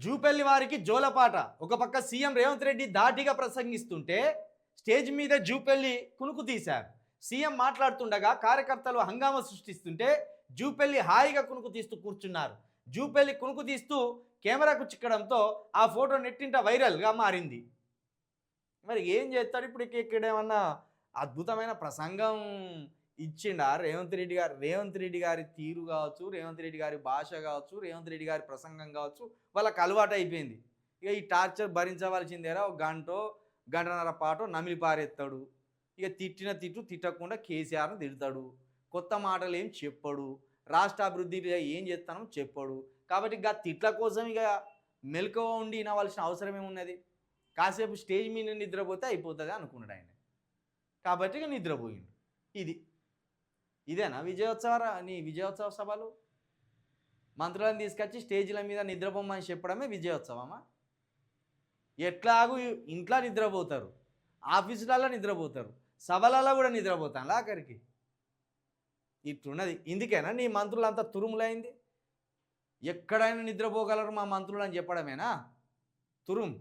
జూపల్లి వారికి జోలపాట. ఒక పక్క సీఎం రేవంత్ రెడ్డి ధాటిగా ప్రసంగిస్తుంటే స్టేజ్ మీద జూపల్లి కునుకు తీశారు. సీఎం మాట్లాడుతుండగా కార్యకర్తలు హంగామా సృష్టిస్తుంటే జూపల్లి హాయిగా కునుకు తీస్తూ కూర్చున్నారు. జూపల్లి కునుకు తీస్తూ కెమెరాకు చిక్కడంతో ఆ ఫోటో నెట్టింట వైరల్గా మారింది. మరి ఏం చేస్తాడు ఇప్పుడు? ఇక్కడ ఏమన్నా అద్భుతమైన ప్రసంగం ఇచ్చిండా రేవంత్ రెడ్డి గారు? రేవంత్ రెడ్డి గారి తీరు కావచ్చు, రేవంత్ రెడ్డి గారి భాష కావచ్చు, రేవంత్ రెడ్డి గారి ప్రసంగం కావచ్చు, వాళ్ళకి అలవాటు అయిపోయింది. ఇక ఈ టార్చర్ భరించవలసిందేరా. ఒక గంటో గంటన్నర పాటో నమిలి పారేస్తాడు. ఇక తిట్టిన తిట్టు తిట్టకుండా కేసీఆర్ను తిడతాడు. కొత్త మాటలు ఏం చెప్పడు. రాష్ట్ర అభివృద్ధి ఏం చేస్తానో చెప్పడు. కాబట్టి ఇక తిట్ల కోసం ఇక మెలకువ ఉండి వినవలసిన అవసరం ఏమున్నది? కాసేపు స్టేజ్ మీద నిద్రపోతే అయిపోతుంది అనుకున్నాడు ఆయన. కాబట్టి ఇక నిద్రపోయిండు. ఇదేనా విజయోత్సవ సభలు? మంత్రులను తీసుకొచ్చి స్టేజీల మీద నిద్రపోమని చెప్పడమే విజయోత్సవమా? ఎట్లాగూ ఇంట్లో నిద్రపోతారు, ఆఫీసులలో నిద్రపోతారు, సభలలో కూడా నిద్రపోతాను ఆఖరికి. ఇట్లున్నది. ఇందుకేనా నీ మంత్రులంతా తురుములైంది? ఎక్కడైనా నిద్రపోగలరు మా మంత్రులు అని చెప్పడమేనా తురుము?